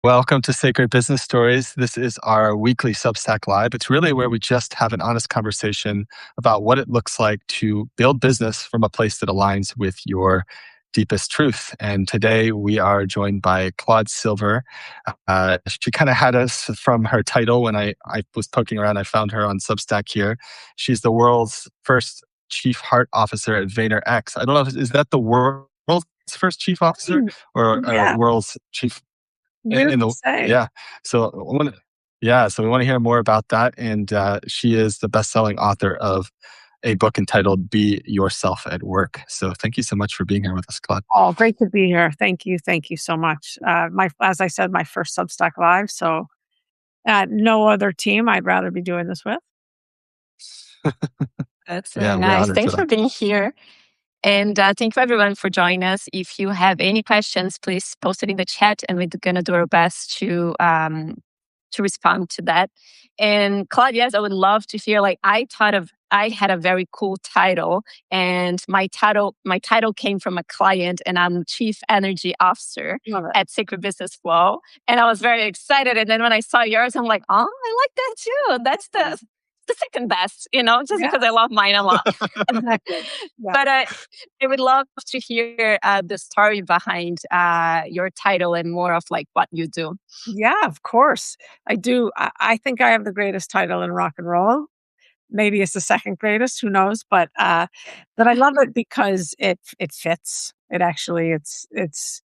Welcome to Sacred Business Stories. This is our weekly Substack Live. It's really where we just have an honest conversation about what it looks like to build business from a place that aligns with your deepest truth. And today we are joined by Claude Silver. She kind of had us from her title when I was poking around. I found her on Substack here. She's the world's first chief heart officer at VaynerX. I don't know, is that the world's first chief officer or Yeah, world's chief weird in to the say. yeah. So so we want to hear more about that. And she is the best-selling author of a book entitled "Be Yourself at Work." So thank you so much for being here with us, Claude. Oh, great to be here. Thank you. Thank you so much. As I said, my first Substack Live. So, no other team I'd rather be doing this with. That's Yeah, really we're nice. honored for Thanks for that. being here. And thank you everyone for joining us. If you have any questions, please post it in the chat and we're going to do our best to respond to that. And Claude, yes, I would love to hear, I had a very cool title, and my title came from a client, and I'm Chief Energy Officer Love it. at Sacred Business Flow. And I was very excited. And then when I saw yours, I'm like, oh, I like that too. That's the second best, just Yeah, because I love mine a lot. exactly. Yeah. But I would love to hear the story behind your title and more of like what you do. Yeah, of course. I do. I think I have the greatest title in rock and roll. Maybe it's the second greatest, who knows? But I love it because it fits. It actually it's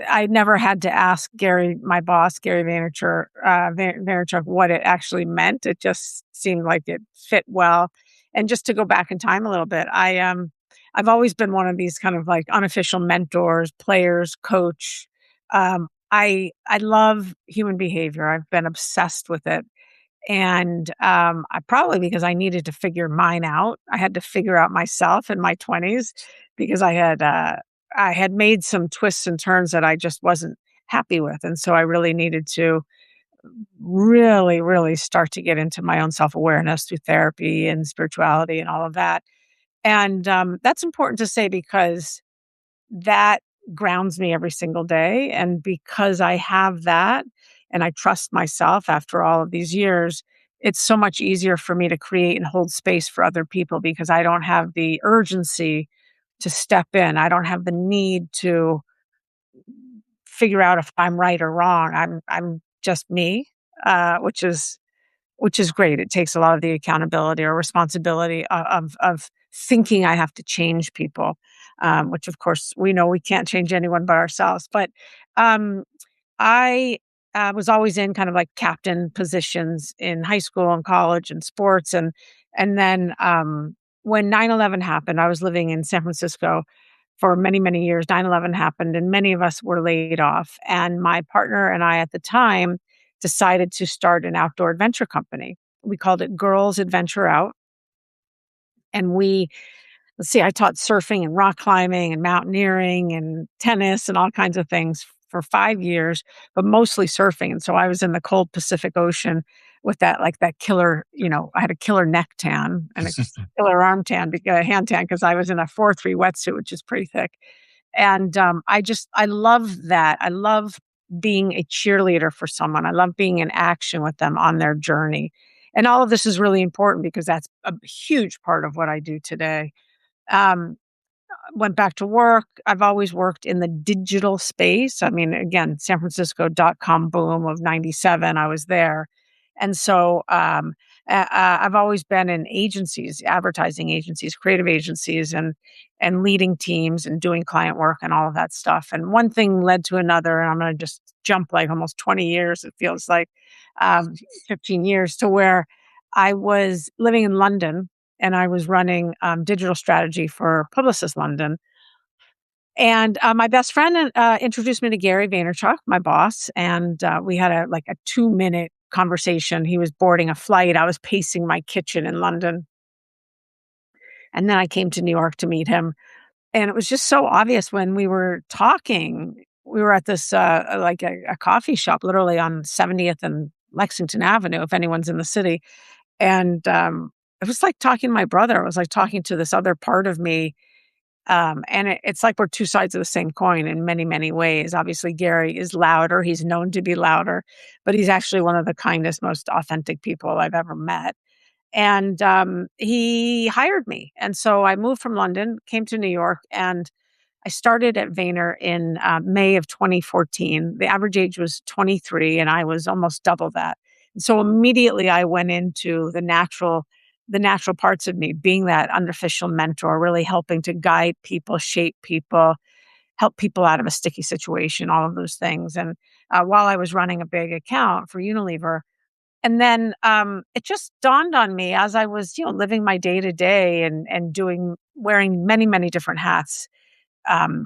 I never had to ask Gary, my boss, Gary Vaynerchuk, what it actually meant. It just seemed like it fit well. And just to go back in time a little bit, I've always been one of these kind of like unofficial mentors, players, coach. I love human behavior. I've been obsessed with it. And I probably because I needed to figure mine out. I had to figure out myself in my 20s because I had made some twists and turns that I just wasn't happy with. And so I really needed to really, really start to get into my own self-awareness through therapy and spirituality and all of that. And that's important to say because that grounds me every single day. And because I have that and I trust myself after all of these years, it's so much easier for me to create and hold space for other people because I don't have the urgency to step in. I don't have the need to figure out if I'm right or wrong. I'm just me, which is great. It takes a lot of the accountability or responsibility of thinking I have to change people, which of course we know we can't change anyone but ourselves. But um, I was always in kind of like captain positions in high school and college and sports, and then when 9/11 happened, I was living in San Francisco for many, many years. 9/11 happened and many of us were laid off. And my partner and I at the time decided to start an outdoor adventure company. We called it Girls Adventure Out. And let's see, I taught surfing and rock climbing and mountaineering and tennis and all kinds of things for 5 years, but mostly surfing. And so I was in the cold Pacific Ocean with that killer, I had a killer neck tan and a killer arm tan, hand tan, because I was in a 4-3 wetsuit, which is pretty thick. And I love that. I love being a cheerleader for someone. I love being in action with them on their journey. And all of this is really important because that's a huge part of what I do today. Um, Went back to work. I've always worked in the digital space. I mean, again, San Francisco.com boom of 97, I was there. And so I've always been in agencies, advertising agencies, creative agencies, and leading teams and doing client work and all of that stuff. And one thing led to another. And I'm going to just jump like almost 20 years, it feels like, um, 15 years, to where I was living in London and I was running digital strategy for Publicis London. And my best friend introduced me to Gary Vaynerchuk, my boss, and we had a 2-minute conversation. He was boarding a flight. I was pacing my kitchen in London, and then I came to New York to meet him. And it was just so obvious when we were talking. We were at this a coffee shop, literally on 70th and Lexington Avenue, if anyone's in the city. And it was like talking to my brother. It was like talking to this other part of me. And it's like we're two sides of the same coin in many, many ways. Obviously, Gary is louder. He's known to be louder, but he's actually one of the kindest, most authentic people I've ever met. And he hired me. And so I moved from London, came to New York, and I started at Vayner in May of 2014. The average age was 23, and I was almost double that. And so immediately I went into the natural parts of me, being that unofficial mentor, really helping to guide people, shape people, help people out of a sticky situation, all of those things. And while I was running a big account for Unilever, and then it just dawned on me as I was, living my day to day and wearing many, many different hats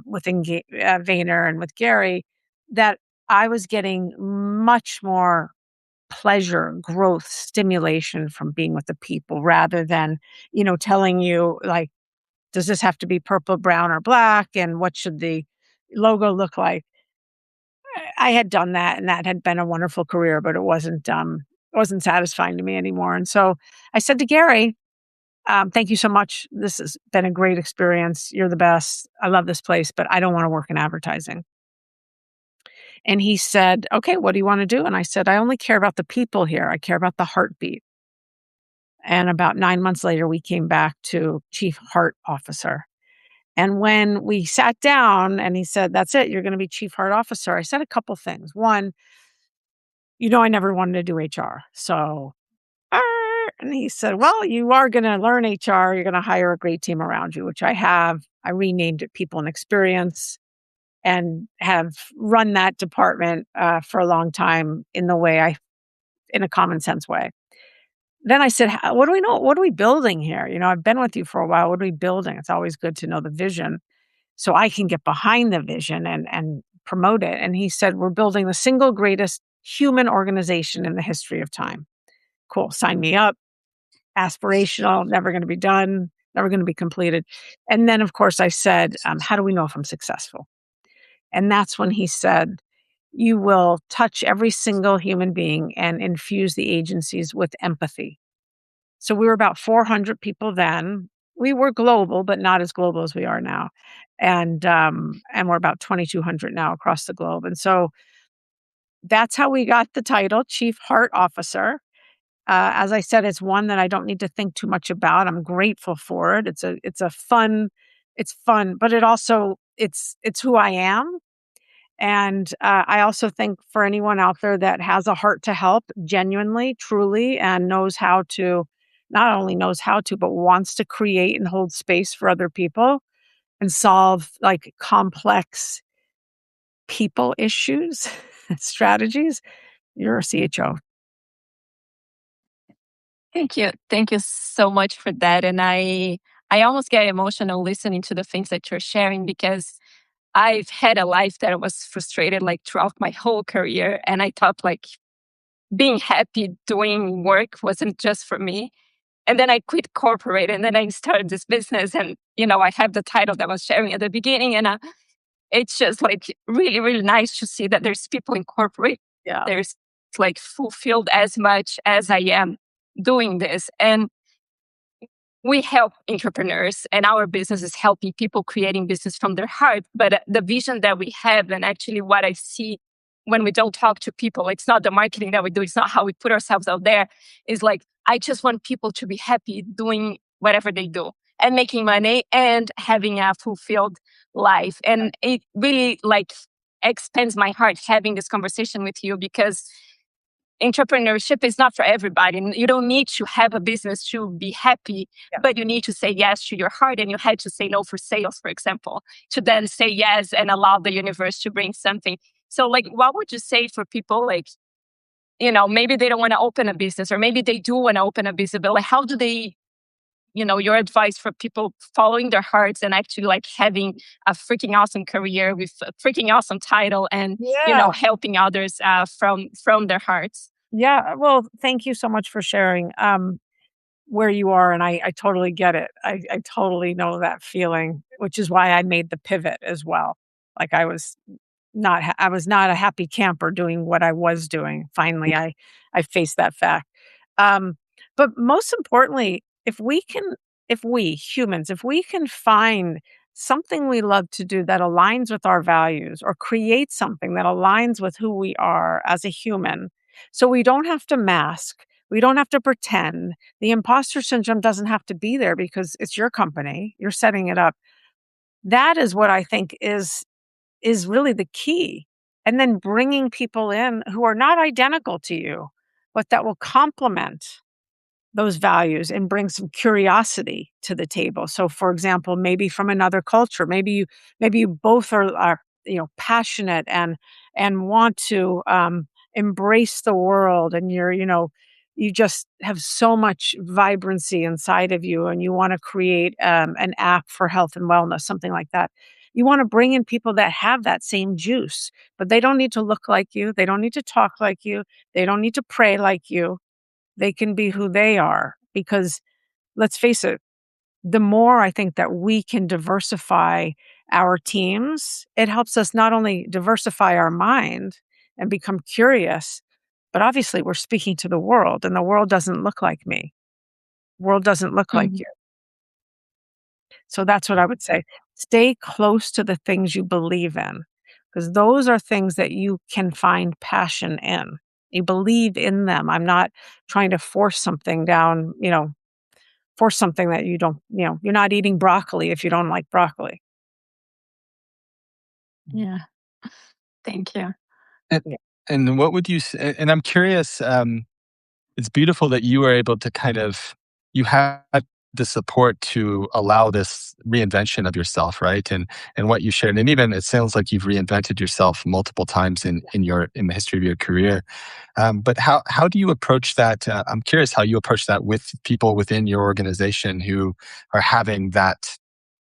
within Vayner and with Gary, that I was getting much more pleasure, growth, stimulation from being with the people rather than, telling you like, does this have to be purple, brown, or black? And what should the logo look like? I had done that and that had been a wonderful career, but it wasn't satisfying to me anymore. And so I said to Gary, thank you so much. This has been a great experience. You're the best. I love this place, but I don't want to work in advertising. And he said, okay, what do you want to do? And I said, I only care about the people here. I care about the heartbeat. And about 9 months later, we came back to Chief Heart Officer. And when we sat down and he said, that's it, you're going to be Chief Heart Officer, I said a couple things. One, I never wanted to do HR. So, and he said, well, you are going to learn HR. You're going to hire a great team around you, which I have. I renamed it People and Experience and have run that department for a long time in a common sense way. Then I said, what do we know? What are we building here? I've been with you for a while. What are we building? It's always good to know the vision so I can get behind the vision and promote it. And he said, we're building the single greatest human organization in the history of time. Cool. Sign me up. Aspirational, never going to be done, never going to be completed. And then, of course, I said, how do we know if I'm successful? And that's when he said, you will touch every single human being and infuse the agencies with empathy. So we were about 400 people then. We were global, but not as global as we are now. And we're about 2,200 now across the globe. And so that's how we got the title, Chief Heart Officer. As I said, it's one that I don't need to think too much about. I'm grateful for it. It's fun, but it's who I am. And I also think for anyone out there that has a heart to help genuinely, truly, and not only knows how to, but wants to create and hold space for other people and solve like complex people issues, strategies, you're a CHO. Thank you. Thank you so much for that. And I almost get emotional listening to the things that you're sharing because I've had a life that I was frustrated like throughout my whole career. And I thought like being happy doing work wasn't just for me. And then I quit corporate and then I started this business and, I have the title that I was sharing at the beginning. And it's just like really, really nice to see that there's people in corporate. Yeah. There's like fulfilled as much as I am doing this. And we help entrepreneurs and our business is helping people creating business from their heart. But the vision that we have and actually what I see when we don't talk to people, it's not the marketing that we do. It's not how we put ourselves out there. It's like, I just want people to be happy doing whatever they do and making money and having a fulfilled life. And it really like expands my heart having this conversation with you because entrepreneurship is not for everybody. You don't need to have a business to be happy, but you need to say yes to your heart and you had to say no for sales, for example, to then say yes and allow the universe to bring something. So like, what would you say for people like, maybe they don't want to open a business or maybe they do want to open a business, but like, how do they, your advice for people following their hearts and actually like having a freaking awesome career with a freaking awesome title and, helping others from their hearts? Yeah. Well, thank you so much for sharing where you are. And I totally get it. I totally know that feeling, which is why I made the pivot as well. Like I was not a happy camper doing what I was doing. Finally, I faced that fact. But most importantly, if we humans, if we can find something we love to do that aligns with our values or create something that aligns with who we are as a human. So we don't have to mask, we don't have to pretend. The imposter syndrome doesn't have to be there because it's your company, you're setting it up. That is what I think is really the key. And then bringing people in who are not identical to you, but that will complement those values and bring some curiosity to the table. So for example, maybe from another culture, maybe you both are passionate and want to embrace the world, and you just have so much vibrancy inside of you, and you want to create an app for health and wellness, something like that. You want to bring in people that have that same juice, but they don't need to look like you, they don't need to talk like you, they don't need to pray like you. They can be who they are, because let's face it, the more I think that we can diversify our teams, it helps us not only diversify our mind and become curious, but obviously we're speaking to the world, and the world doesn't look like me. World doesn't look like Mhm. you. So that's what I would say. Stay close to the things you believe in, because those are things that you can find passion in. You believe in them. I'm not trying to force something down, force something that you don't, you're not eating broccoli if you don't like broccoli. Yeah. Thank you. And, Yeah. and what would you say? And I'm curious. It's beautiful that you were able to you had the support to allow this reinvention of yourself, right? And what you shared, and even it sounds like you've reinvented yourself multiple times in the history of your career. But how do you approach that? I'm curious how you approach that with people within your organization who are having that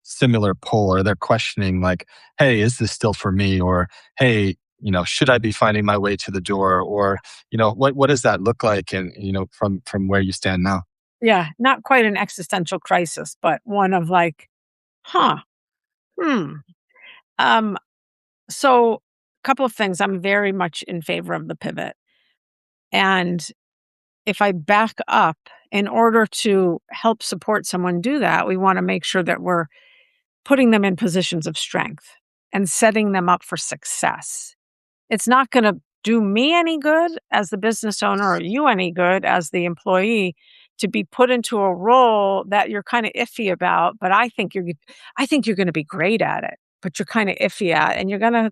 similar pull, or they're questioning, like, "Hey, is this still for me?" Or, "Hey, should I be finding my way to the door?" Or, what does that look like? And from where you stand now. Yeah. Not quite an existential crisis, but one of like, huh, hmm. Um, so a couple of things. I'm very much in favor of the pivot. And if I back up, in order to help support someone do that, we want to make sure that we're putting them in positions of strength and setting them up for success. It's not going to do me any good as the business owner, or you any good as the employee, to be put into a role that you're kind of iffy about, but I think you're going to be great at it, but you're kind of iffy at, and you're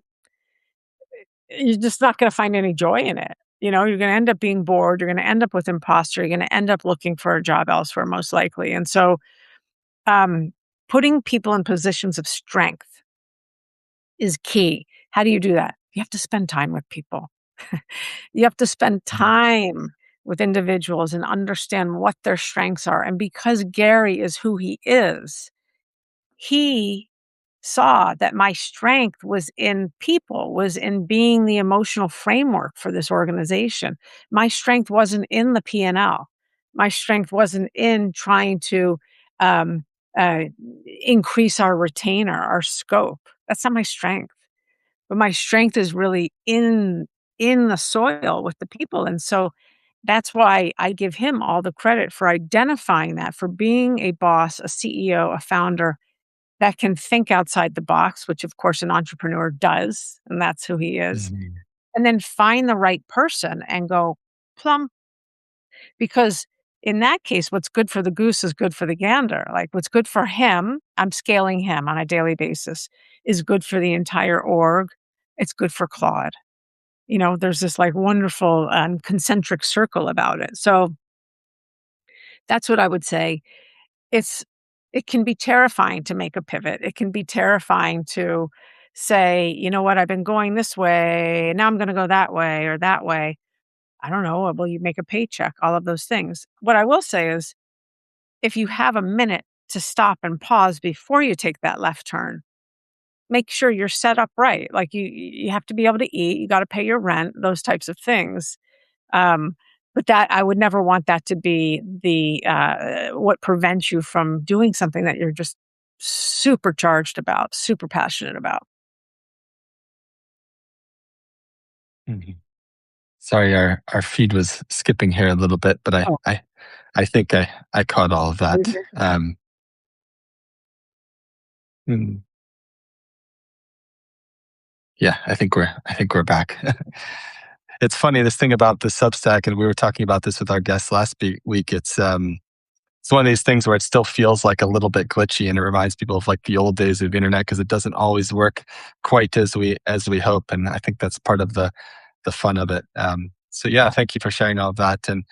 just not going to find any joy in it. You're going to end up being bored. You're going to end up with imposter. You're going to end up looking for a job elsewhere, most likely. And so, um, putting people in positions of strength is key. How do you do that? You have to spend time with people. You have to spend Mhm. time with individuals and understand what their strengths are. And because Gary is who he saw that my strength was in people, was in being the emotional framework for this organization. My strength wasn't in the P&L. My strength wasn't in trying to um, uh, increase our retainer, our scope. That's not my strength. But my strength is really in the soil with the people. And so that's why I give him all the credit for identifying that, for being a boss, a CEO, a founder that can think outside the box, which of course an entrepreneur does, and that's who he is. Mhm. And then find the right person and go plum, because in that case, what's good for the goose is good for the gander. Like what's good for him, I'm scaling him on a daily basis, is good for the entire org. It's good for Claude. There's this like wonderful concentric circle about it. So that's what I would say. It's it can be terrifying to make a pivot. It can be terrifying to say, you know what, I've been going this way, now I'm going to go that way or that way. I don't know. Will you make a paycheck? All of those things. What I will say is, if you have a minute to stop and pause before you take that left turn, make sure you're set up right. Like you have to be able to eat, you got to pay your rent, those types of things. Um, but that I would never want that to be the what prevents you from doing something that you're just super charged about, super passionate about. Mhm. Sorry, our feed was skipping here a little bit, but Oh, I think I caught all of are you that. here? Hmm. Yeah, I think we're back. It's funny, this thing about the Substack, and we were talking about this with our guests last week. It's one of these things where it still feels like a little bit glitchy, and it reminds people of like the old days of the internet because it doesn't always work quite as we hope. And I think that's part of the fun of it. So yeah, thank you for sharing all of that. And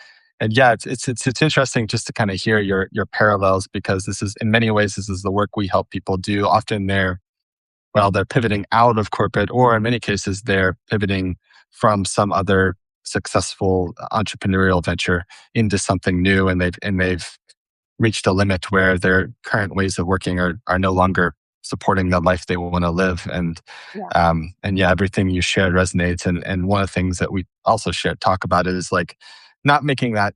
yeah, it's interesting just to kind of hear your parallels, because this is, in many ways, this is the work we help people do. Often they're pivoting out of corporate, or in many cases, they're pivoting from some other successful entrepreneurial venture into something new, and they've reached a limit where their current ways of working are no longer supporting the life they want to live. Yeah. And yeah, everything you shared resonates. And one of the things that we also talk about is like not making that,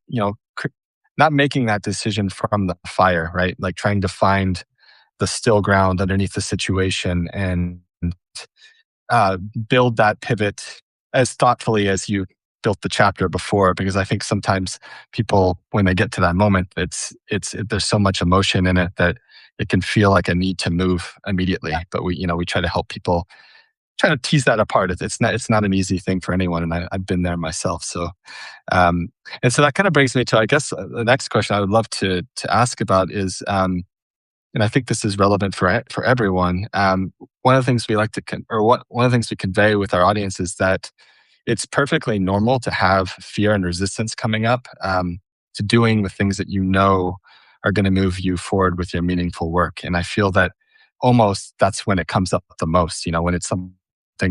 not making that decision from the fire, right? Like trying to find the still ground underneath the situation, and uh, build that pivot as thoughtfully as you built the chapter before. Because I think sometimes people, when they get to that moment, there's so much emotion in it that it can feel like a need to move immediately. But we try to help people, try to tease that apart. It's not an easy thing for anyone, and I've been there myself. So um, and so that kind of brings me to, I guess, the next question I would love to ask about is, and I think this is relevant for everyone. One of the things we like to one of the things we convey with our audience is that it's perfectly normal to have fear and resistance coming up, to doing the things that you know are going to move you forward with your meaningful work. And I feel that almost that's when it comes up the most. When it's something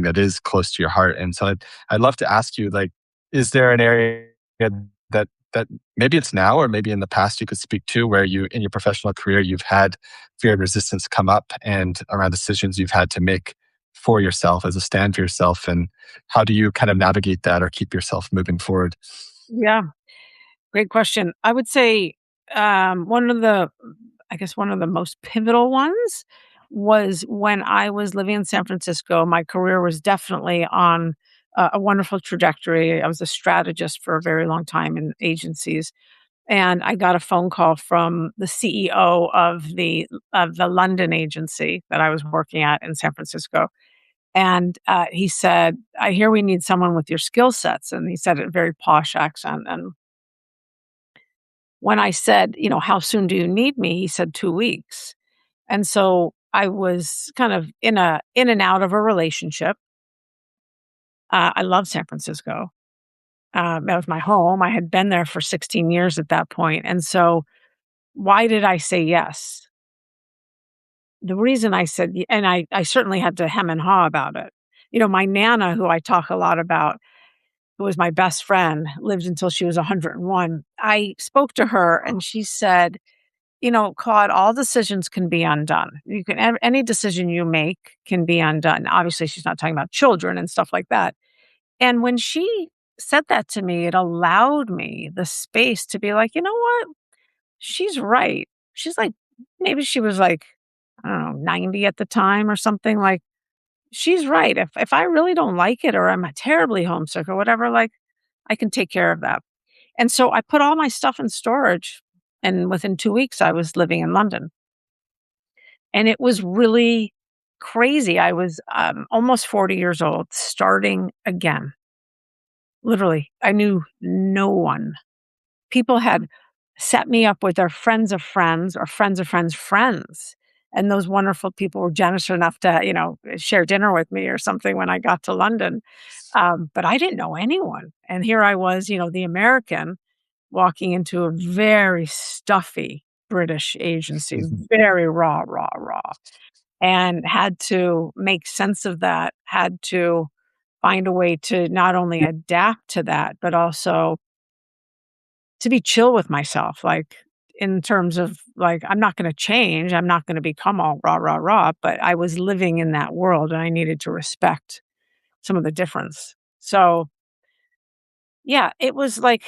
that is close to your heart. And so I'd love to ask you, like, is there an area that maybe it's now or maybe in the past you could speak to, where you, in your professional career, you've had fear and resistance come up and around decisions you've had to make for yourself as a stand for yourself, and how do you kind of navigate that or keep yourself moving forward? Yeah, great question. I would say I guess one of the most pivotal ones was when I was living in San Francisco. My career was definitely on a wonderful trajectory. I was a strategist for a very long time in agencies, and I got a phone call from the CEO of the London agency that I was working at in San Francisco. And he said, "I hear we need someone with your skill sets." And he said it in a very posh accent. And when I said, "How soon do you need me?" He said, "2 weeks." And so I was kind of in and out of a relationship. I love San Francisco. That was my home. I had been there for 16 years at that point. And so why did I say yes? The reason I said, and I certainly had to hem and haw about it. My Nana, who I talk a lot about, who was my best friend, lived until she was 101. I spoke to her and she said, "Claude, all decisions can be undone. Any decision you make can be undone." Obviously, she's not talking about children and stuff like that. And when she said that to me, it allowed me the space to be like, you know what? She's right. She's like, maybe she was like, I don't know, 90 at the time or something. Like, she's right. If I really don't like it, or I'm terribly homesick or whatever, like, I can take care of that. And so I put all my stuff in storage, and within 2 weeks I was living in London. And it was really crazy. I was almost 40 years old, starting again. Literally, I knew no one. People had set me up with their friends of friends or friends of friends' friends. And those wonderful people were generous enough to, share dinner with me or something when I got to London. But I didn't know anyone. And here I was, the American, walking into a very stuffy British agency, very raw, raw, raw, and had to make sense of that, had to find a way to not only adapt to that, but also to be chill with myself, like, in terms of, like, I'm not gonna change, I'm not gonna become all rah, rah, rah, but I was living in that world, and I needed to respect some of the difference. So, yeah, it was like,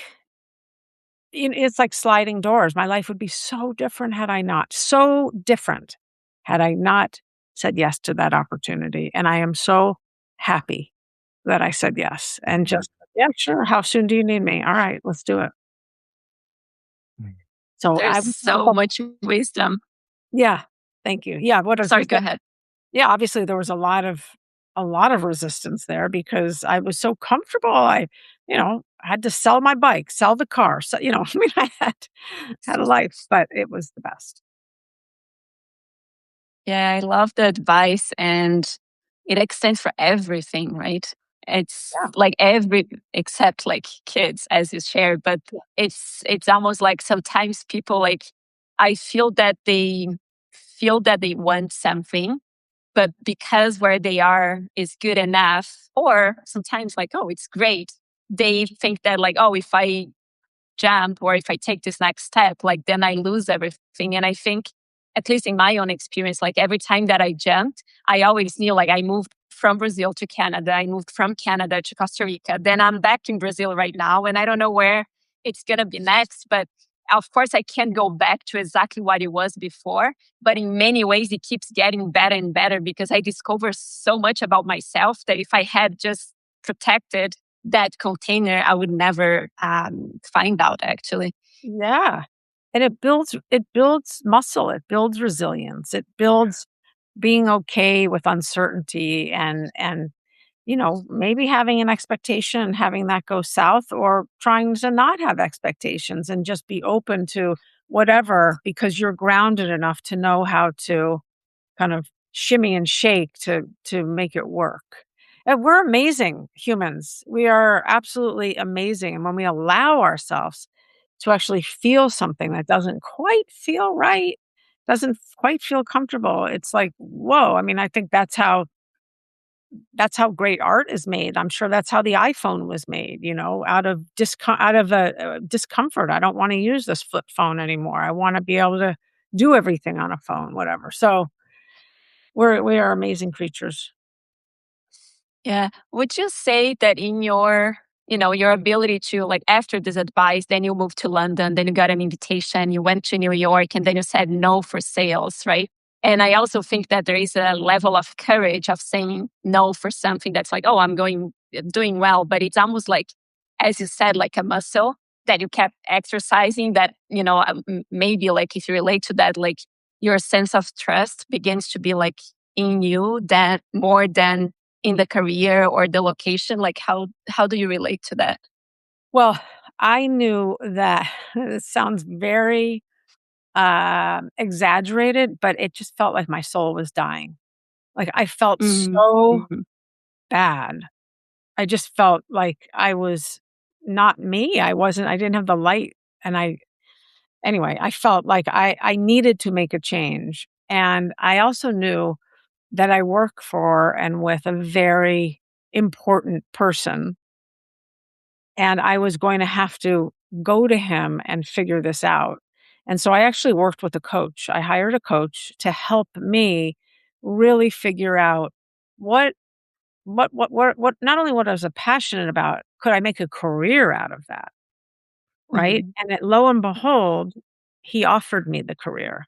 it's like sliding doors. My life would be so different had I not said yes to that opportunity, and I am so happy that I said yes, and just, "Yeah, sure, how soon do you need me? All right, let's do it." So There's I so much wisdom. Yeah, thank you. Yeah, what I was gonna Sorry, go say, ahead. yeah, obviously, there was a lot of a lot of resistance there because I was so comfortable. Had to sell my bike, sell the car. So, I mean, I had a life, but it was the best. Yeah, I love the advice, and it extends for everything, right? It's Yeah. like every except like kids, as you shared, but Yeah. it's almost like sometimes people like I feel that they want something, but because where they are is good enough, or sometimes like, oh, it's great. They think that like, oh, if I jump or if I take this next step, like then I lose everything. And I think, at least in my own experience, like every time that I jumped, I always knew like I moved from Brazil to Canada, I moved from Canada to Costa Rica. Then I'm back in Brazil right now, and I don't know where it's going to be next. But of course, I can't go back to exactly what it was before. But in many ways, it keeps getting better and better because I discover so much about myself that if I had just protected that container, I would never find out actually. Yeah. And it builds muscle, it builds resilience, it builds being okay with uncertainty and maybe having an expectation and having that go south or trying to not have expectations and just be open to whatever because you're grounded enough to know how to kind of shimmy and shake to make it work. And we're amazing humans. We are absolutely amazing. And when we allow ourselves to actually feel something that doesn't quite feel right, doesn't quite feel comfortable, it's like, whoa. I mean, I think that's how great art is made. I'm sure that's how the iPhone was made, out of a discomfort. I don't want to use this flip phone anymore. I want to be able to do everything on a phone, whatever. So we are amazing creatures. Yeah. Would you say that in your ability to like after this advice, then you moved to London, then you got an invitation, you went to New York, and then you said no for sales, right? And I also think that there is a level of courage of saying no for something that's like, oh, doing well, but it's almost like, as you said, like a muscle that you kept exercising. That maybe like if you relate to that, like your sense of trust begins to be like in you that more than in the career or the location? Like how do you relate to that? Well, I knew that it sounds very exaggerated, but it just felt like my soul was dying. Like I felt Mhm, so mhm. bad. I just felt like I was not me. I didn't have the light. And anyway, I felt like I needed to make a change. And I also knew that I work for and with a very important person. And I was going to have to go to him and figure this out. And so I actually worked with a coach. I hired a coach to help me really figure out what what not only what I was passionate about, could I make a career out of that, right? Mhm. And lo and behold, he offered me the career,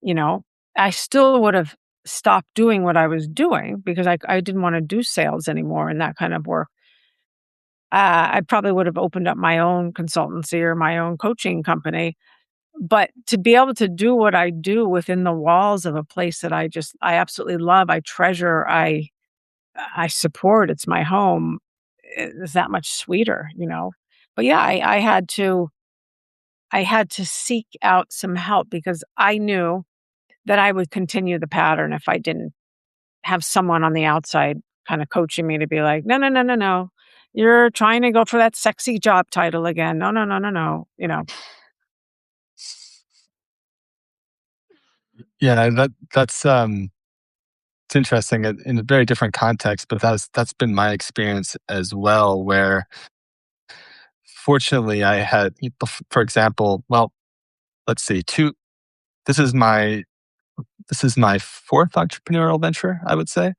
you know? I still would have stopped doing what I was doing because I didn't wanna do sales anymore and that kind of work. I probably would have opened up my own consultancy or my own coaching company, but to be able to do what I do within the walls of a place that I absolutely love, I treasure, I support, it's my home, is that much sweeter. But yeah, I had to seek out some help because I knew that I would continue the pattern if I didn't have someone on the outside kinda coaching me to be like, "No, no, no, no, no. You're trying to go for that sexy job title again. No, no, no, no, no." Yeah, that's it's interesting in a very different context, but that's been my experience as well. Where fortunately I had, for example, well, let's see, two. This is my this is my fourth entrepreneurial venture, I would say.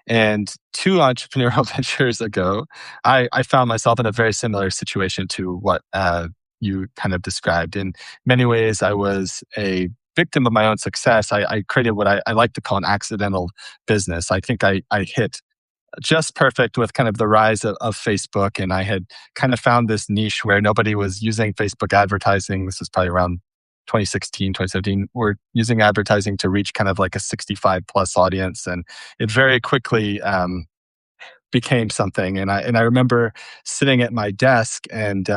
And two entrepreneurial ventures ago, I found myself in a very similar situation to what you kind of described. In many ways, I was a victim of my own success. I created what I like to call an accidental business. I think I hit just perfect with kind of the rise of Facebook. And I had kind of found this niche where nobody was using Facebook advertising. This was probably around 2016, 2017, were using advertising to reach kind of like a 65 plus audience. And it very quickly became something. And I remember sitting at my desk and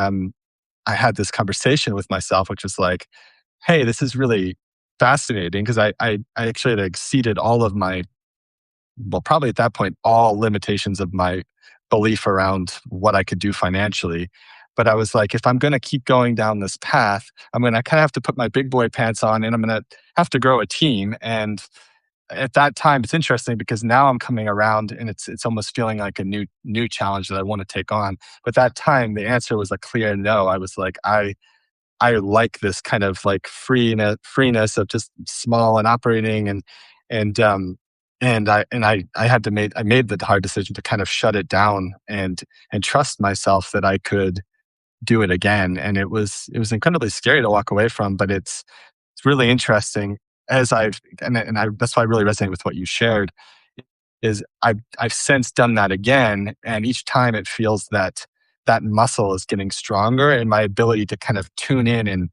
I had this conversation with myself, which was like, hey, this is really fascinating because I actually had exceeded all of my, well, probably at that point, all limitations of my belief around what I could do financially. But I was like, if I'm going to keep going down this path, I'm going to kind of have to put my big boy pants on and I'm going to have to grow a team. And at that time, it's interesting because now I'm coming around and it's almost feeling like a new challenge that I want to take on. But that time, the answer was a clear no. I was like, I like this kind of like freeness of just small and operating and I had to I made the hard decision to kind of shut it down and trust myself that I could do it again. And it was incredibly scary to walk away from, but it's really interesting as I that's why I really resonate with what you shared is I've since done that again, and each time it feels that that muscle is getting stronger, and my ability to kind of tune in and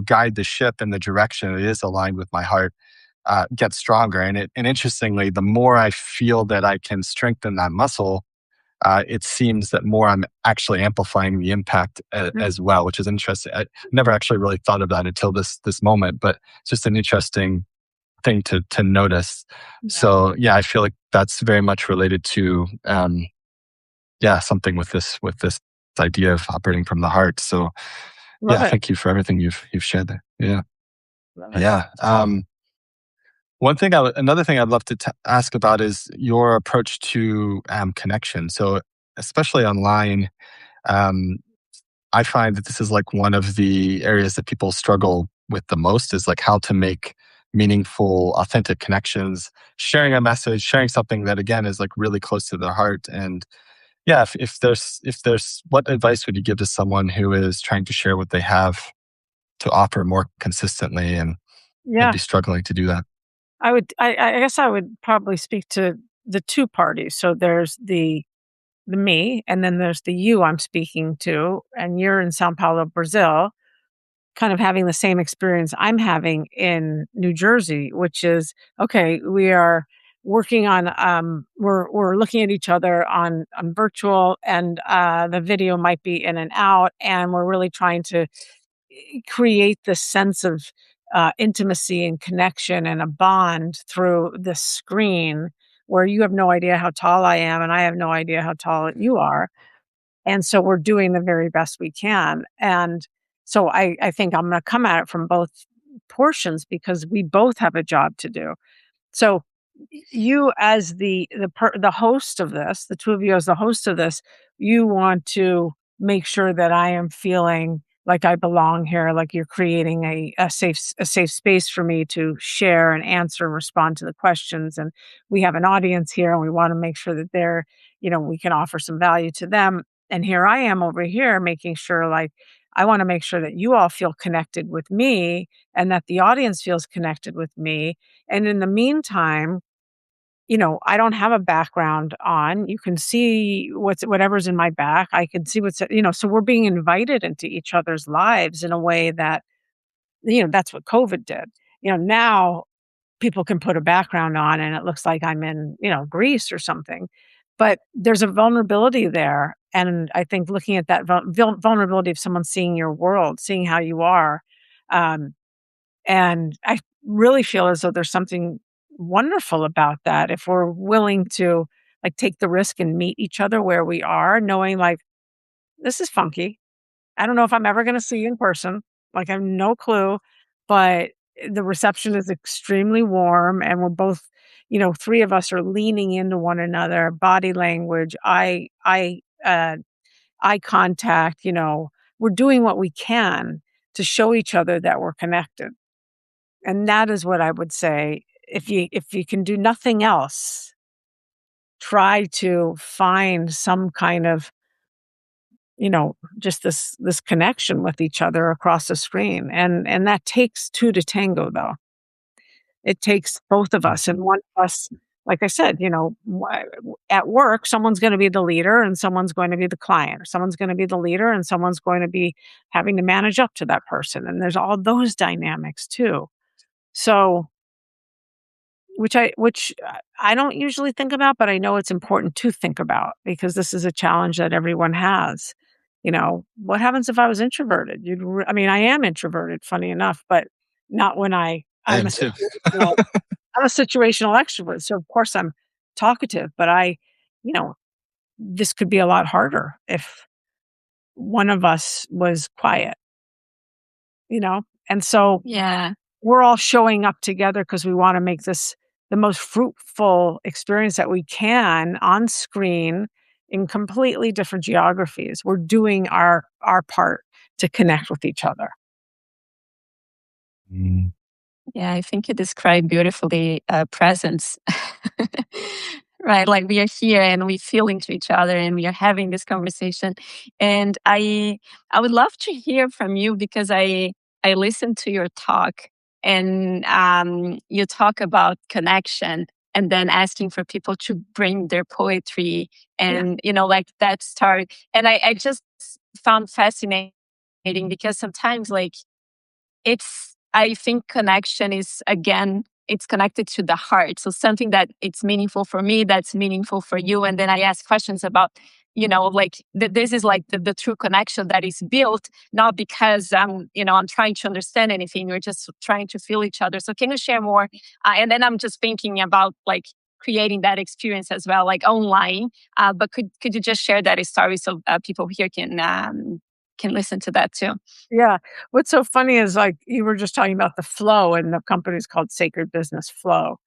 guide the ship in the direction it is aligned with my heart gets stronger. And interestingly, the more I feel that I can strengthen that muscle, it seems that more I'm actually amplifying the impact as well, which is interesting. I never actually really thought of that until this moment, but it's just an interesting thing to notice. Yeah. So yeah, I feel like that's very much related to something with this idea of operating from the heart. So Love yeah, it. thank you for everything you've shared there. Yeah, Love it. yeah. Another thing I'd love to ask about is your approach to connection. So especially online, um, I find that this is like one of the areas that people struggle with the most is like how to make meaningful, authentic connections, sharing a message, sharing something that again is like really close to their heart. And yeah, if there's what advice would you give to someone who is trying to share what they have to offer more consistently and Yeah. maybe struggling to do that? I guess I would probably speak to the two parties. So there's the me, and then there's the you I'm speaking to, and you're in Sao Paulo, Brazil, kind of having the same experience I'm having in New Jersey, which is okay, we are working on we're looking at each other on virtual, and the video might be in and out, and we're really trying to create this sense of intimacy and connection and a bond through the screen where you have no idea how tall I am and I have no idea how tall you are. And so we're doing the very best we can. And so I think I'm going to come at it from both portions because we both have a job to do. So you as the host of this, the two of you as the host of this, you want to make sure that I am feeling like I belong here, like you're creating a safe space for me to share and answer and respond to the questions. And we have an audience here and we want to make sure that they're, we can offer some value to them. And here I am over here making sure like I want to make sure that you all feel connected with me and that the audience feels connected with me. And in the meantime, I don't have a background on. You can see whatever's in my back. I can see so we're being invited into each other's lives in a way that, that's what COVID did. Now people can put a background on and it looks like I'm in, Greece or something. But there's a vulnerability there. And I think looking at that vulnerability of someone seeing your world, seeing how you are, um, and I really feel as though there's something wonderful about that if we're willing to like take the risk and meet each other where we are, knowing like this is funky. I don't know if I'm ever going to see you in person. Like I have no clue, but the reception is extremely warm and we're both, three of us are leaning into one another, body language, eye contact, we're doing what we can to show each other that we're connected. And that is what I would say, if you can do nothing else, try to find some kind of, just this connection with each other across the screen. And that takes two to tango though. It takes both of us and one of us like I said, at work, someone's going to be the leader and someone's going to be the client, or someone's going to be the leader and someone's going to be having to manage up to that person. And there's all those dynamics too. So, which I don't usually think about, but I know it's important to think about because this is a challenge that everyone has. What happens if I was introverted? I mean, I am introverted, funny enough, but not when I I'm am a too. situational I'm a situational extrovert. So of course I'm talkative, but you know, this could be a lot harder if one of us was quiet, you know? And so Yeah. we're all showing up together because we want to make this the most fruitful experience that we can on screen in completely different geographies. We're doing our part to connect with each other. Mm. Yeah, I think you described beautifully presence. Right, like we are here and we feel into each other and we are having this conversation. And I would love to hear from you because I listened to your talk and you talk about connection and then asking for people to bring their poetry Yeah. and like that start. And I just found fascinating because sometimes like I think connection is again, it's connected to the heart. So something that it's meaningful for me, that's meaningful for you. And then I ask questions about, like this is like the true connection that is built, not because I'm trying to understand anything. We're just trying to feel each other. So can you share more? And then I'm just thinking about like creating that experience as well, like online. But could you just share that story so people here can listen to that too? Yeah. What's so funny is like you were just talking about the flow and the company's called Sacred Business Flow.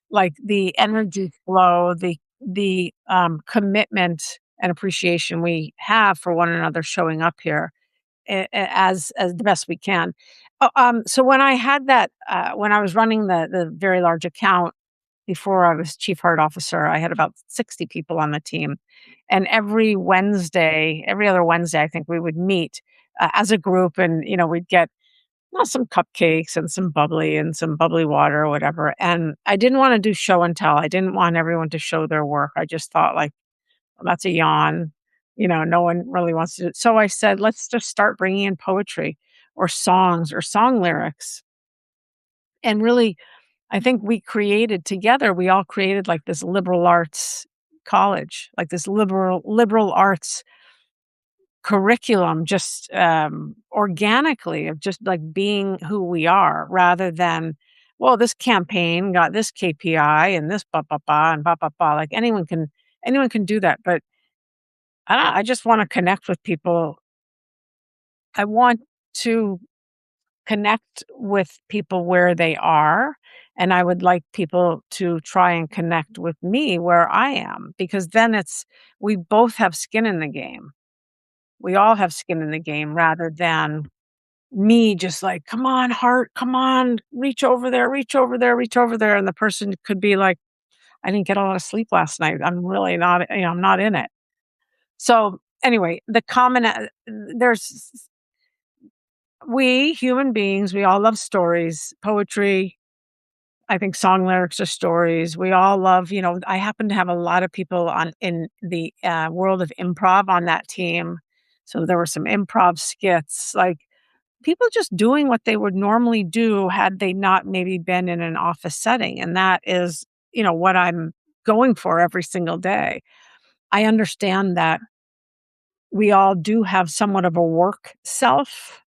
Like the energy flow, the commitment and appreciation we have for one another showing up here as the best we can. So when I had that, when I was running the very large account before I was chief heart officer, I had about 60 people on the team, and every other Wednesday, I think we would meet as a group, and we'd get some cupcakes and some bubbly water or whatever. And I didn't want to do show and tell. I didn't want everyone to show their work. I just thought like, well, that's a yawn. No one really wants to. So I said, let's just start bringing in poetry or songs or song lyrics. And really, I think we all created like this liberal arts college, like this liberal arts curriculum, just organically of just like being who we are rather than, well, this campaign got this KPI and this ba ba ba and ba ba ba. Like anyone can do that, but I just want to connect with people. I want to connect with people where they are. And I would like people to try and connect with me where I am, because then we both have skin in the game. We all have skin in the game rather than me just like, come on, heart, come on, reach over there, reach over there, reach over there. And the person could be like, I didn't get a lot of sleep last night. I'm really not, I'm not in it. So anyway, there's we human beings, we all love stories, poetry. I think song lyrics are stories. We all love, I happen to have a lot of people in the world of improv on that team. So there were some improv skits, like people just doing what they would normally do had they not maybe been in an office setting. And that is, what I'm going for every single day. I understand that we all do have somewhat of a work self.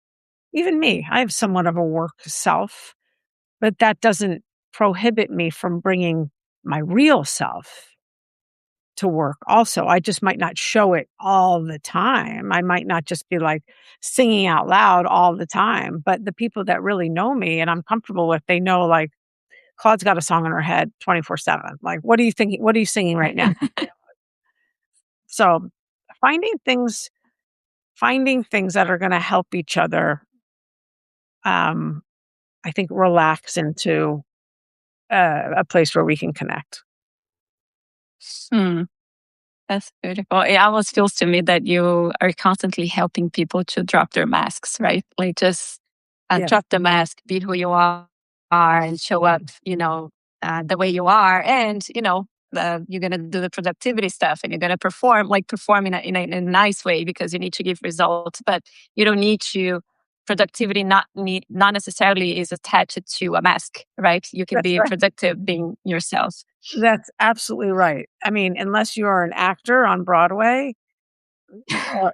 Even me, I have somewhat of a work self, but that doesn't prohibit me from bringing my real self to work also. I just might not show it all the time. I might not just be like singing out loud all the time, but the people that really know me and I'm comfortable with, they know like Claude's got a song in her head 24/7. Like, what are you thinking? What are you singing right now? So finding things, finding things that are going to help each other, um, I think relax into a place where we can connect. Hmm. That's beautiful. It almost feels to me that you are constantly helping people to drop their masks, right? Like just Yes. drop the mask, be who you are and show up, the way you are. And, you're gonna do the productivity stuff, and you're gonna perform in a nice way because you need to give results, but you don't need to. Productivity not necessarily is attached to a mask, right? You can That's be right. productive being yourself. That's absolutely right. I mean, unless you are an actor on Broadway, or,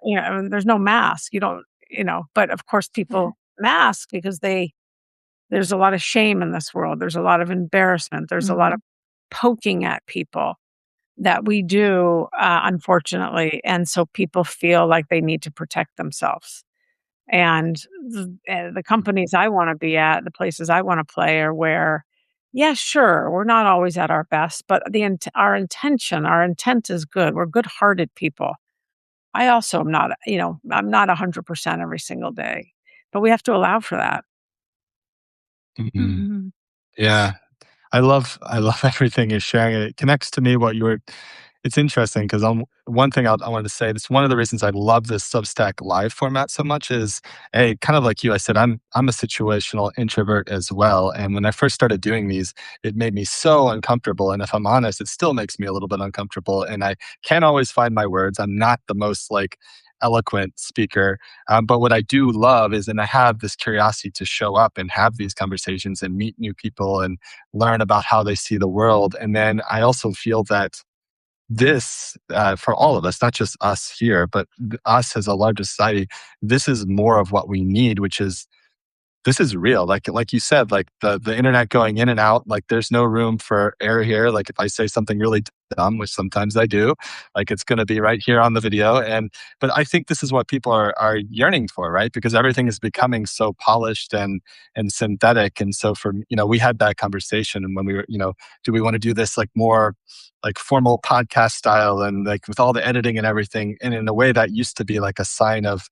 there's no mask. You don't, but of course Yeah. people mask because there's a lot of shame in this world. There's a lot of embarrassment. There's a lot of Mhm. poking at people that we do, unfortunately. And so people feel like they need to protect themselves. And the companies I want to be at, the places I want to play are where, yeah, sure, we're not always at our best, but our intent is good. We're good hearted people. I also am not, I'm not 100% every single day, but we have to allow for that. Mhm. Mhm. Yeah. I love everything you're sharing. It connects to me what you were. It's interesting because one thing I wanted to say. It's one of the reasons I love this Substack live format so much. Is a kind of like you. I said I'm a situational introvert as well, and when I first started doing these, it made me so uncomfortable. And if I'm honest, it still makes me a little bit uncomfortable. And I can't always find my words. I'm not the most like eloquent speaker, but what I do love is, and I have this curiosity to show up and have these conversations and meet new people and learn about how they see the world. And then I also feel that this, for all of us, not just us here, but us as a larger society, this is more of what we need, which is this is real. Like you said, like the internet going in and out, like there's no room for error here. Like if I say something really dumb, which sometimes I do, like it's gonna be right here on the video. And but I think this is what people are yearning for, right? Because everything is becoming so polished and synthetic. And so for we had that conversation and when we were, do we want to do this like more like formal podcast style and like with all the editing and everything? And in a way that used to be like a sign of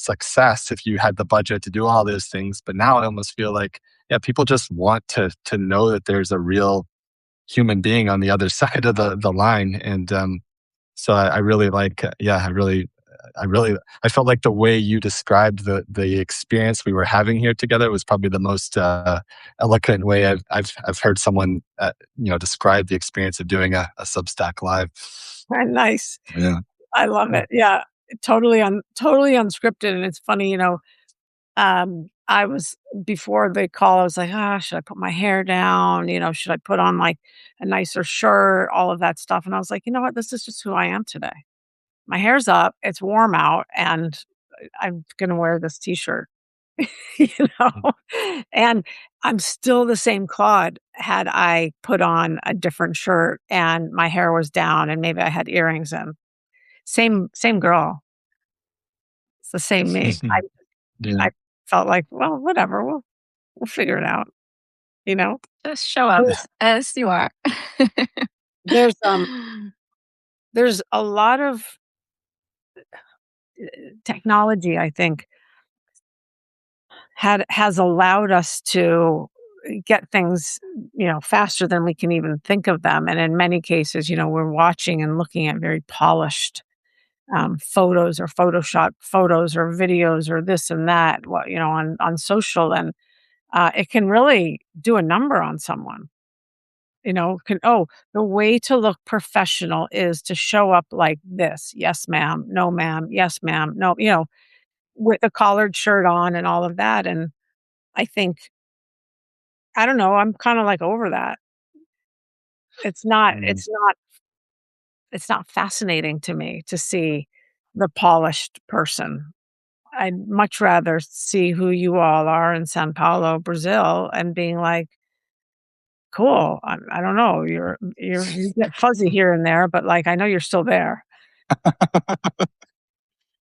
success if you had the budget to do all those things. But now I almost feel like, yeah, people just want to know that there's a real human being on the other side of the line. And so I really like, yeah, I felt like the way you described the experience we were having here together was probably the most eloquent way I've heard someone describe the experience of doing a Substack live. Nice. Yeah. I love it. Yeah. Totally unscripted. And it's funny, I was before the call, I was like, should I put my hair down? Should I put on like a nicer shirt? All of that stuff. And I was like, you know what? This is just who I am today. My hair's up, it's warm out, and I'm gonna wear this t-shirt, you know? And I'm still the same Claude had I put on a different shirt and my hair was down and maybe I had earrings in. Same girl. It's the same me. Yeah. I felt like, well, whatever, we'll figure it out, you know? Just show up There's as you are. there's, there's a lot of, technology, I think, has allowed us to get things, faster than we can even think of them. And in many cases, we're watching and looking at very polished photos or Photoshop photos or videos or this and that, on social, and it can really do a number on someone. The way to look professional is to show up like this. Yes, ma'am. No, ma'am. Yes, ma'am. No, with a collared shirt on and all of that. And I think, I don't know, I'm kinda, like, over that. It's not Mm. it's not it's not fascinating to me to see the polished person. I'd much rather see who you all are in São Paulo, Brazil, and being like, "Cool, I don't know, you get fuzzy here and there, but, like, I know you're still there."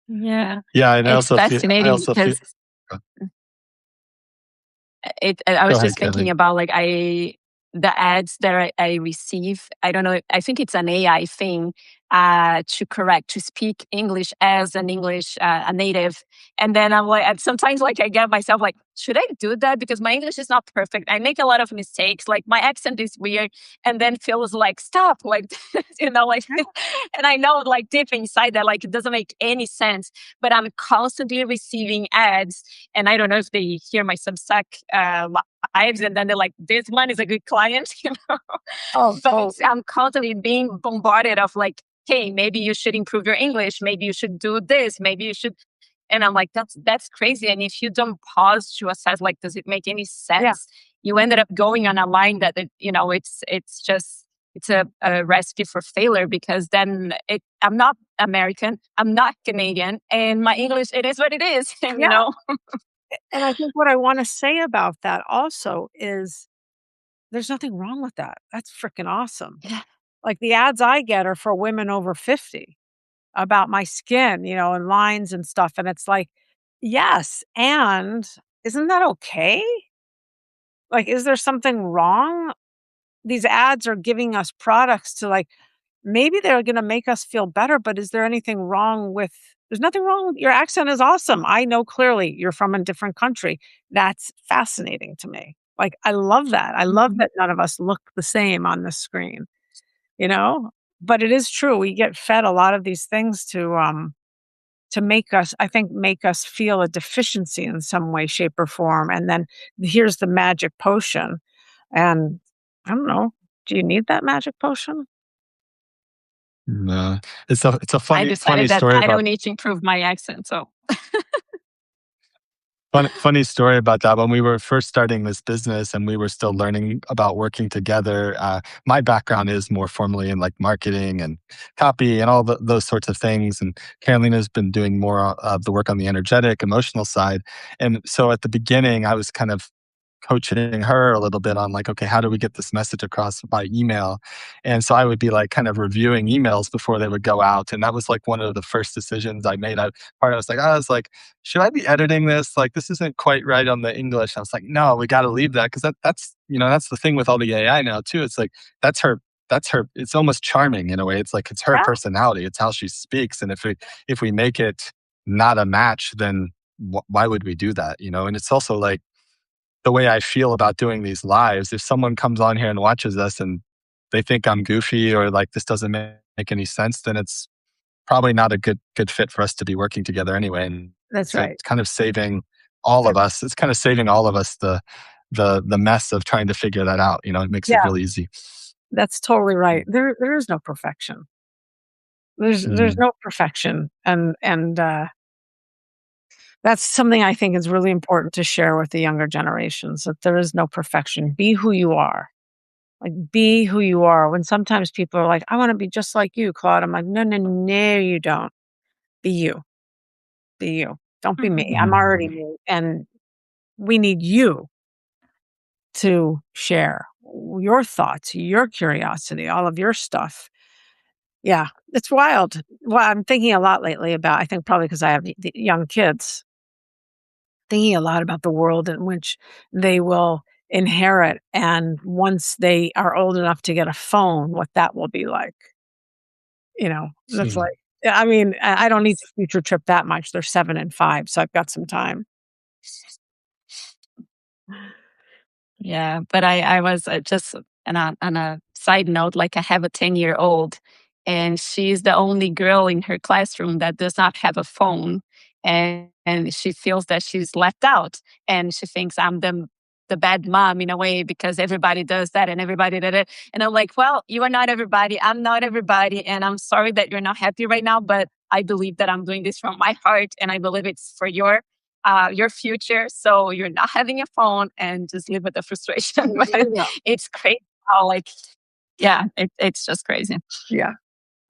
Yeah. Yeah, and It's I fascinating also feel. because I Go was ahead, just thinking Kelly. about like the ads that I receive. I don't know. I think it's an AI thing to speak English as an English a native. And then I'm like, and sometimes like I get myself like, should I do that? Because my English is not perfect. I make a lot of mistakes. Like my accent is weird, and then feels like stop, like like. And I know like deep inside that like it doesn't make any sense. But I'm constantly receiving ads, and I don't know if they hear my Substack lives, and then they're like, this one is a good client, Oh, but totally. I'm constantly being bombarded of like, hey, maybe you should improve your English, maybe you should do this, maybe you should. And I'm like, that's crazy. And if you don't pause to assess, like, does it make any Yeah. sense? You ended up going on a line that it's just it's a recipe for failure, because then I'm not American, I'm not Canadian, and my English, it is what it is. Yeah. And I think what I want to say about that also is there's nothing wrong with that. That's freaking awesome. Yeah. Like the ads I get are for women over 50 about my skin, and lines and stuff. And it's like, yes. And isn't that okay? Like, is there something wrong? These ads are giving us products to like, maybe they're going to make us feel better, but is there anything wrong with, there's nothing wrong with your accent is awesome. I know clearly you're from a different country. That's fascinating to me. Like, I love that. I love that none of us look the same on the screen, you know? But it is true. We get fed a lot of these things to make us, I think, make us feel a deficiency in some way, shape, or form. And then here's the magic potion. And I don't know, do you need that magic potion? No, it's a I funny decided that story I about don't need to improve my accent. So funny story about that. When we were first starting this business and we were still learning about working together, my background is more formally in like marketing and copy and all those sorts of things. And Carolina's been doing more of the work on the energetic, emotional side. And so at the beginning, I was kind of coaching her a little bit on like, okay, how do we get this message across by email? And so I would be like kind of reviewing emails before they would go out. And that was like one of the first decisions I made. I was like, should I be editing this? Like, this isn't quite right on the English. I was like, no, we got to leave that. Cause that's the thing with all the AI now too. It's like, that's her, it's almost charming in a way. It's like, it's her Yeah, personality. It's how she speaks. And if we make it not a match, then why would we do that? And it's also like, the way I feel about doing these lives, if someone comes on here and watches us and they think I'm goofy or like this doesn't make any sense, then it's probably not a good fit for us to be working together anyway. And that's so right. it's kind of saving all of us. It's kind of saving all of us the mess of trying to figure that out. It makes it Yeah, really easy. that's totally right. There is no perfection. There's Mm, no perfection, and that's something I think is really important to share with the younger generations, that there is no perfection. Be who you are. Like, be who you are. When sometimes people are like, "I wanna be just like you, Claude." I'm like, "No, no, no, you don't. Be you. Be you. Don't be me. I'm already mm, me, and we need you to share your thoughts, your curiosity, all of your stuff." Yeah, it's wild. Well, I'm thinking a lot lately about, I think probably because I have the young kids, thinking a lot about the world in which they will inherit, and once they are old enough to get a phone, what that will be like. That's mm. like, yeah, I mean, I don't need to future trip that much. They're 7 and 5, so I've got some time. yeah, but I was just on a side note, like I have a 10-year-old, and she's the only girl in her classroom that does not have a phone, and she feels that she's left out, and she thinks I'm the bad mom in a way because everybody does that and everybody did it. And I'm like, well, you are not everybody. I'm not everybody, and I'm sorry that you're not happy right now, but I believe that I'm doing this from my heart, and I believe it's for your future. So you're not having a phone, and just live with the frustration. There But you go. it's crazy how, like, yeah, it's just crazy. Yeah,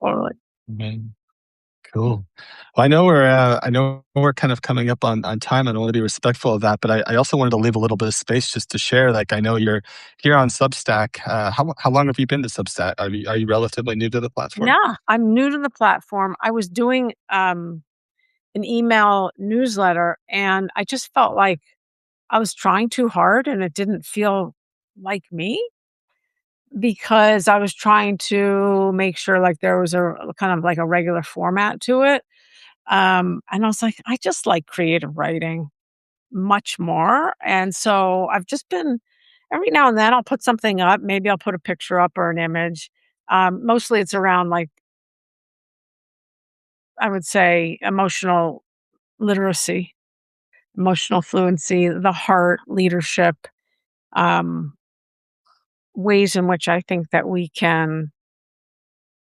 totally. Man, cool. Well, I know we're kind of coming up on time, and I want to be respectful of that. But I also wanted to leave a little bit of space just to share. Like, I know you're here on Substack. How long have you been to Substack? Are you relatively new to the platform? Yeah, I'm new to the platform. I was doing an email newsletter, and I just felt like I was trying too hard and it didn't feel like me, because I was trying to make sure like there was a kind of like a regular format to it. And I was like, I just like creative writing much more. And so I've just been, every now and then I'll put something up. Maybe I'll put a picture up or an image. Mostly it's around like, I would say, emotional literacy, emotional fluency, the heart, leadership, ways in which I think that we can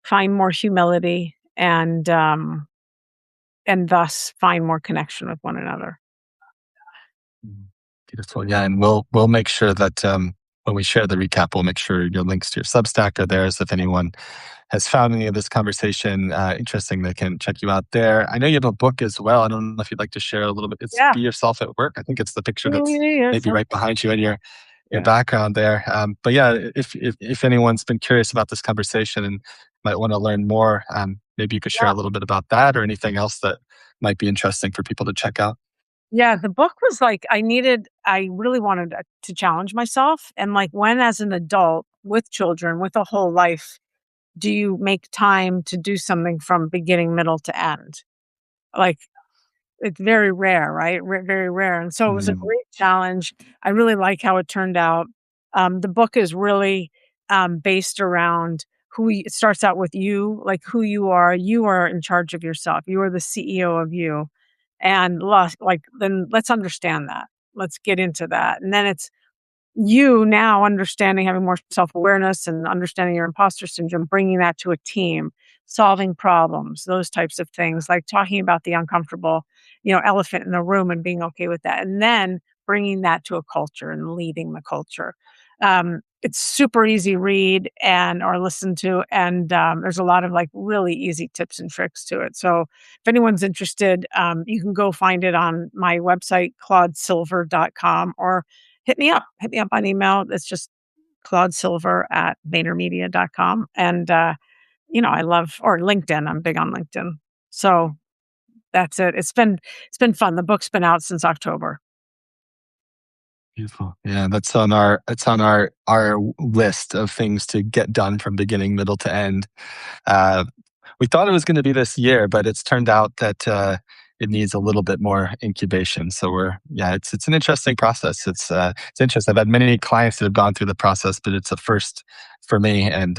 find more humility and thus find more connection with one another. Mm. Beautiful. Yeah, and we'll make sure that when we share the recap, we'll make sure your links to your Substack are there. So if anyone has found any of this conversation interesting, they can check you out there. I know you have a book as well. I don't know if you'd like to share a little bit. It's Yeah. Be Yourself at Work. I think it's the picture that's Yeah. maybe right behind you in your Yeah. background there. But yeah, if anyone's been curious about this conversation and might want to learn more, maybe you could share a little bit about that or anything else that might be interesting for people to check out. Yeah, the book was like I really wanted to challenge myself and like when as an adult with children, with a whole life, do you make time to do something from beginning, middle to end? Like it's very rare, right? Very rare. And so it was a Mm, great challenge. I really like how it turned out. The book is really based around it starts out with you, like who you are. You are in charge of yourself. You are the CEO of you. And then let's understand that. Let's get into that. And then it's you now understanding, having more self-awareness and understanding your imposter syndrome, bringing that to a team, solving problems, those types of things, like talking about the uncomfortable, elephant in the room and being okay with that. And then bringing that to a culture and leading the culture. It's super easy read and or listen to, and there's a lot of like really easy tips and tricks to it. So if anyone's interested, you can go find it on my website, claudesilver.com, or hit me up on email. It's just claudesilver@vaynermedia.com. And, I love or LinkedIn. I'm big on LinkedIn. So that's it. It's been fun. The book's been out since October. beautiful. Yeah, that's on our list of things to get done from beginning, middle to end. Uh, we thought it was going to be this year, but it's turned out that it needs a little bit more incubation. So it's an interesting process. It's interesting. I've had many clients that have gone through the process, but it's a first for me. And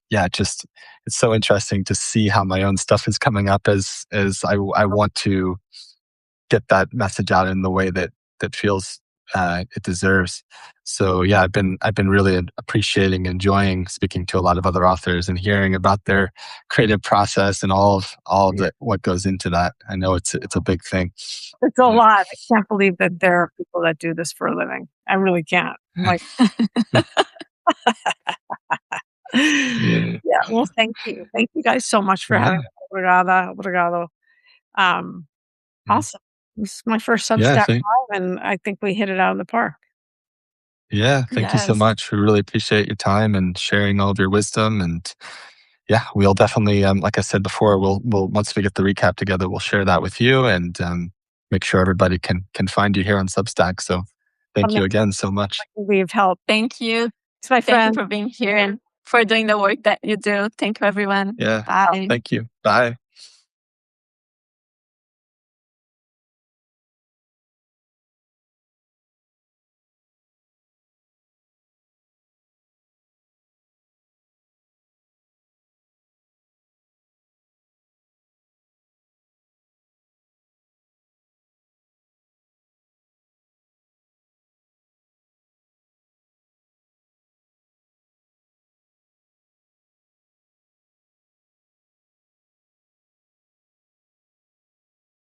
it's so interesting to see how my own stuff is coming up as I want to get that message out in the way that feels it deserves. So yeah, I've been really appreciating, enjoying speaking to a lot of other authors and hearing about their creative process and all of what goes into that. I know it's a big thing. It's a Yeah. lot. I can't believe that there are people that do this for a living. I really can't. I'm like, Yeah. yeah. Well, thank you. Thank you guys so much for having Yeah. me. Obrigada. Obrigado. Um, Yeah. awesome. This is my first Yeah. Substack Live, and I think we hit it out of the park. Yeah. Thank you so Yes. much. We really appreciate your time and sharing all of your wisdom. And yeah, we'll definitely, like I said before, we'll once we get the recap together, we'll share that with you and make sure everybody can find you here on Substack. So thank you Amazing. again so much. We've helped. Thank you. It's my Thank you friend. for being here and for doing the work that you do. Thank you, everyone. Yeah. Bye. Thank you. Bye.